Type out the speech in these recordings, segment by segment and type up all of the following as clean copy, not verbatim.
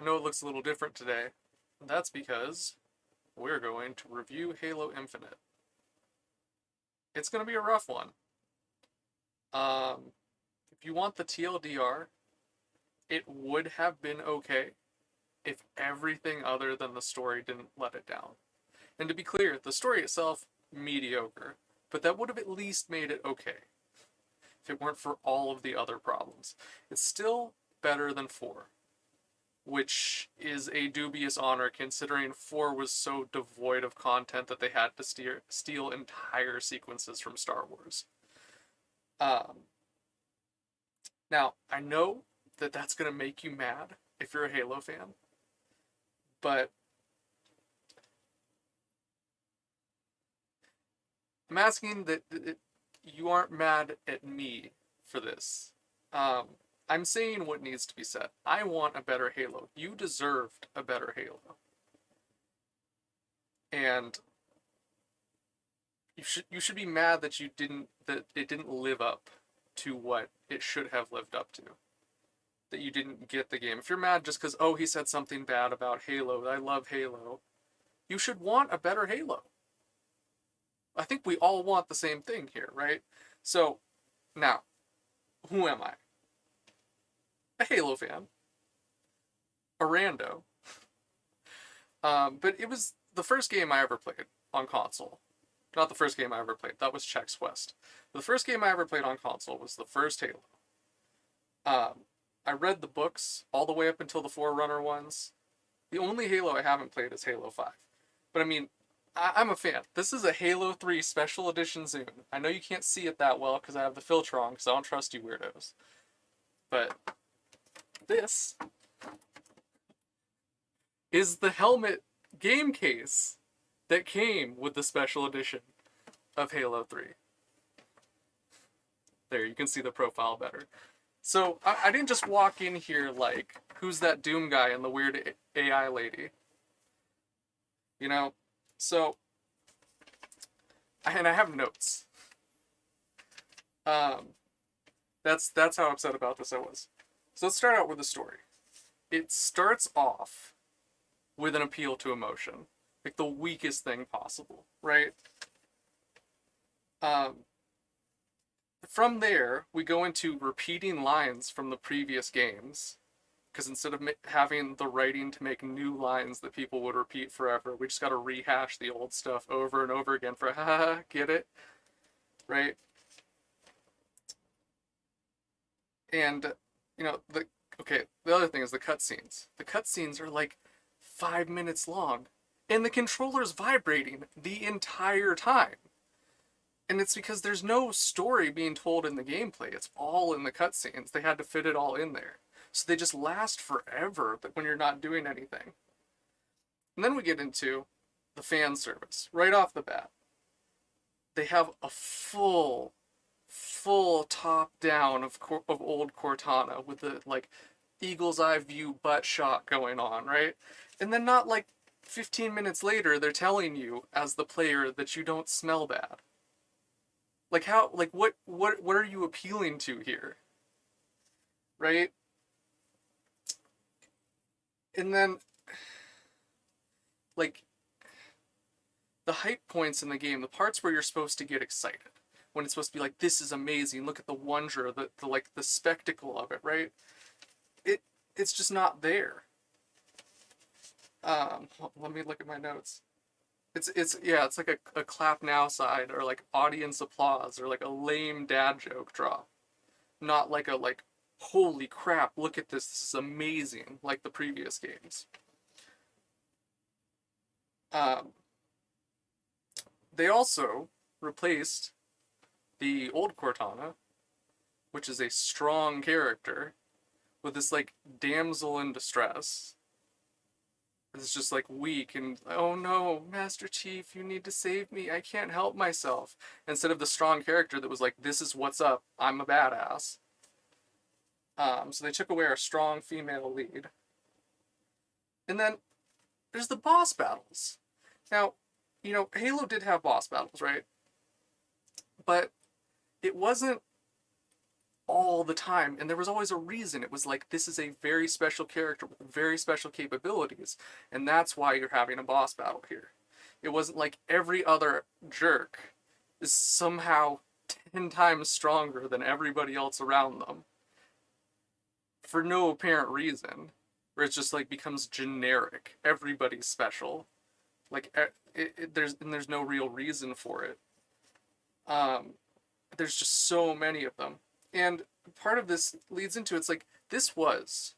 I know it looks a little different today. And that's because we're going to review Halo Infinite. It's going to be a rough one. If you want the TLDR, it would have been okay if everything other than the story didn't let it down. And to be clear, the story itself, mediocre, but that would have at least made it okay if it weren't for all of the other problems. It's still better than 4, which is a dubious honor considering 4 was so devoid of content that they had to steal entire sequences from Star Wars. Um, Now, I know that that's going to make you mad if you're a Halo fan, but I'm asking that you aren't mad at me for this. Um, I'm saying what needs to be said. I want a better Halo. You deserved a better Halo. And you should be mad that it didn't live up to what it should have lived up to. That you didn't get the game. If you're mad just because, oh, he said something bad about Halo, I love Halo, you should want a better Halo. I think we all want the same thing here, right? So, now, who am I? A Halo fan. A rando. But it was the first game I ever played on console. Not the first game I ever played. That was Chex Quest. The first game I ever played on console was the first Halo. I read the books all the way up until the Forerunner ones. The only Halo I haven't played is Halo 5. But I mean, I'm a fan. This is a Halo 3 Special Edition Zoom. I know you can't see it that well because I have the filter on because I don't trust you weirdos. But this is the helmet game case that came with the Special Edition of Halo 3. There, you can see the profile better. So, I didn't just walk in here like, who's that Doom guy and the weird AI lady? You know? So, and I have notes. That's how upset about this I was. So let's start out with the story. It starts off with an appeal to emotion. Like the weakest thing possible, right? From there, we go into repeating lines from the previous games. Because instead of having the writing to make new lines that people would repeat forever, we just got to rehash the old stuff over and over again for, haha, get it? Right? And, you know, the other thing is the cutscenes. The cutscenes are like 5 minutes long, and the controller's vibrating the entire time. And it's because there's no story being told in the gameplay. It's all in the cutscenes. They had to fit it all in there. So they just last forever when you're not doing anything. And then we get into the fan service. Right off the bat, they have a full top down of old Cortana with the like eagle's eye view butt shot going on, right? And then not like 15 minutes later, they're telling you as the player that you don't smell bad. Like how, like what are you appealing to here? Right? And then, like, the hype points in the game, the parts where you're supposed to get excited, when it's supposed to be like, this is amazing, look at the wonder, the spectacle of it, right? It's just not there. Let me look at my notes. It's like a clap now side, or like audience applause, or like a lame dad joke drop. Not like a like, holy crap, look at this is amazing, like the previous games. They also replaced the old Cortana, which is a strong character, with this like damsel in distress. It's just like weak and, oh no, Master Chief, you need to save me, I can't help myself. Instead of the strong character that was like, this is what's up, I'm a badass. So they took away our strong female lead. And then there's the boss battles. Now, you know, Halo did have boss battles, right? But it wasn't all the time, and there was always a reason. It was like, this is a very special character with very special capabilities, and that's why you're having a boss battle here. It wasn't like every other jerk is somehow 10 times stronger than everybody else around them for no apparent reason, where it's just like becomes generic. Everybody's special. Like, there's no real reason for it. There's just so many of them. And part of this leads into, it's like, this was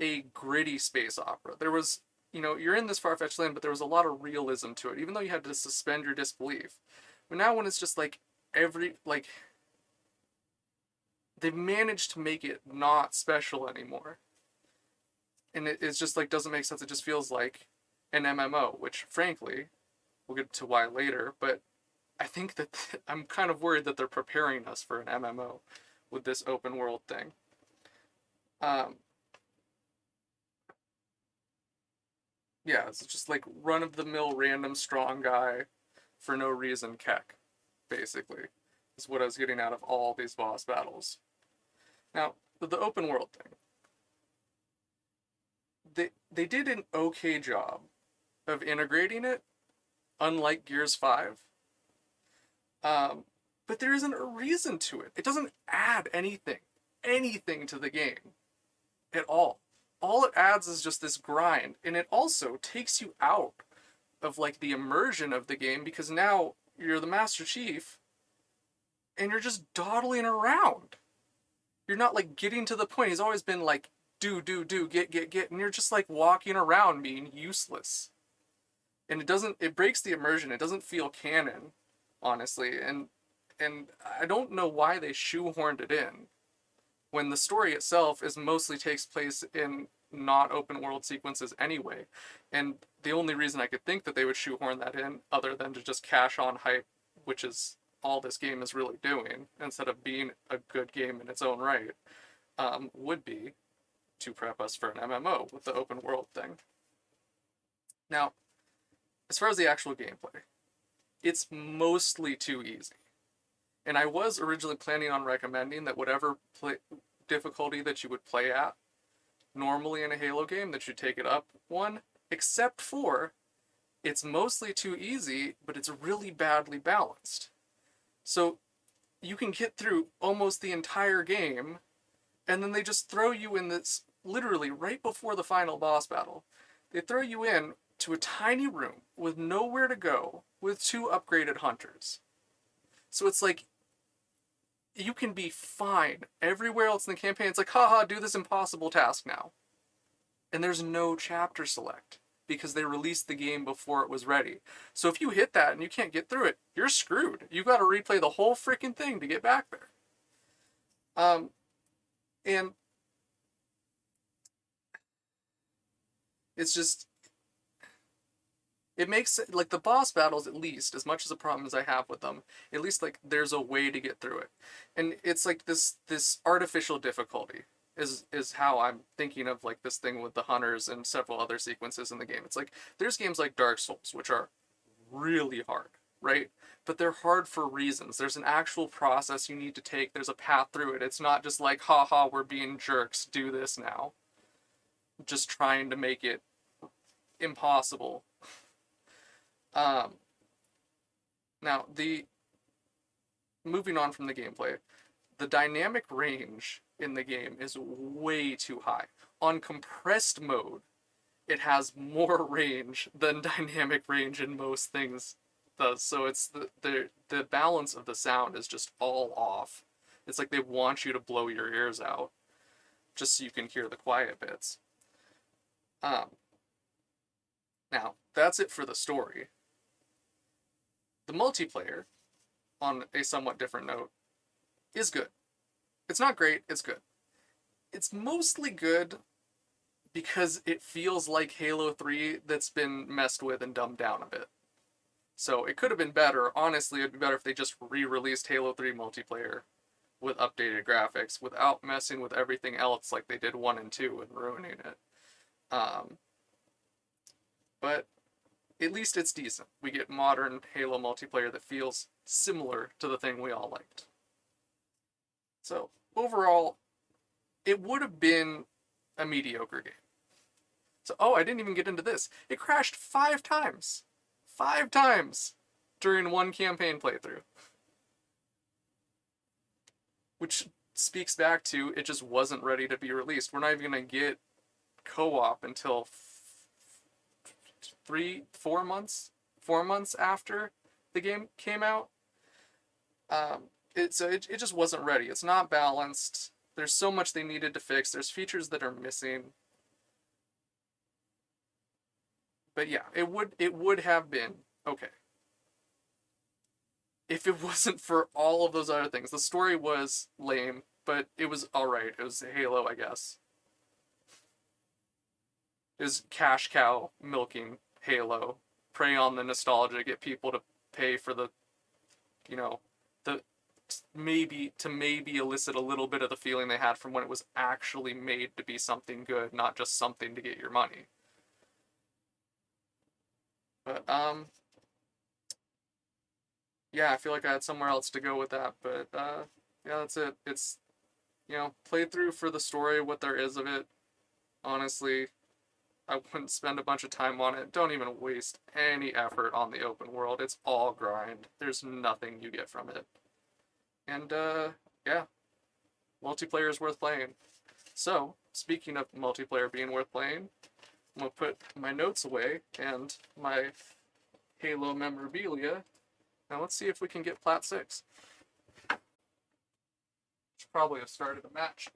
a gritty space opera. There was, you're in this far-fetched land, but there was a lot of realism to it, even though you had to suspend your disbelief. But now when it's just like they've managed to make it not special anymore. And it's just like, doesn't make sense. It just feels like an MMO, which frankly, we'll get to why later, but I think that I'm kind of worried that they're preparing us for an MMO with this open world thing. Yeah, it's just like run-of-the-mill random strong guy for no reason Keck, basically, is what I was getting out of all these boss battles. Now, the open world thing. They did an okay job of integrating it, unlike Gears 5. But there isn't a reason to it. It doesn't add anything to the game at all. All it adds is just this grind, and it also takes you out of like the immersion of the game, because now you're the Master Chief and you're just dawdling around. You're not like getting to the point. He's always been like, do, get, and you're just like walking around being useless. And it breaks the immersion. It doesn't feel canon, honestly, and I don't know why they shoehorned it in when the story itself mostly takes place in not open world sequences anyway. And the only reason I could think that they would shoehorn that in, other than to just cash on hype, which is all this game is really doing, instead of being a good game in its own right, would be to prep us for an MMO with the open world thing. Now, as far as the actual gameplay, it's mostly too easy. And I was originally planning on recommending that whatever difficulty that you would play at normally in a Halo game, that you take it up one, except for it's mostly too easy, but it's really badly balanced. So you can get through almost the entire game, and then they just throw you in this, literally right before the final boss battle, they throw you in to a tiny room with nowhere to go with 2 upgraded hunters. So it's like, you can be fine everywhere else in the campaign. It's like, haha, do this impossible task now. And there's no chapter select, because they released the game before it was ready. So if you hit that and you can't get through it, you're screwed. You've got to replay the whole freaking thing to get back there. And it's just, it makes it, like, the boss battles, at least, as much as a problem as I have with them, at least, like, there's a way to get through it. And it's like this artificial difficulty is how I'm thinking of, like, this thing with the hunters and several other sequences in the game. It's like, there's games like Dark Souls, which are really hard, right? But they're hard for reasons. There's an actual process you need to take. There's a path through it. It's not just like, haha, we're being jerks, do this now. Just trying to make it impossible. Now, moving on from the gameplay, the dynamic range in the game is way too high. On compressed mode, it has more range than dynamic range in most things does. So it's the balance of the sound is just all off. It's like they want you to blow your ears out just so you can hear the quiet bits. Now, that's it for the story. The multiplayer, on a somewhat different note, is good. It's not great, it's good. It's mostly good because it feels like Halo 3 that's been messed with and dumbed down a bit. So it could have been better. Honestly, it'd be better if they just re-released Halo 3 multiplayer with updated graphics without messing with everything else like they did 1 and 2 and ruining it. But at least it's decent. We get modern Halo multiplayer that feels similar to the thing we all liked. So, overall, it would have been a mediocre game. So, oh, I didn't even get into this. It crashed 5 times. 5 times during one campaign playthrough. Which speaks back to it just wasn't ready to be released. We're not even going to get co-op until 4 months after the game came out. It just wasn't ready. It's not balanced. There's so much they needed to fix. There's features that are missing. But yeah, it would have been okay if it wasn't for all of those other things. The story was lame, but it was alright. It was Halo, I guess. It was cash cow milking Halo. Prey on the nostalgia, get people to pay for the, you know, the maybe elicit a little bit of the feeling they had from when it was actually made to be something good, not just something to get your money. But yeah, I feel like I had somewhere else to go with that, but yeah, that's it. It's, played through for the story, what there is of it. Honestly, I wouldn't spend a bunch of time on it. Don't even waste any effort on the open world. It's all grind. There's nothing you get from it. And yeah, multiplayer is worth playing. So, speaking of multiplayer being worth playing, I'm gonna put my notes away and my Halo memorabilia. Now let's see if we can get Plat 6. Should probably have started a match.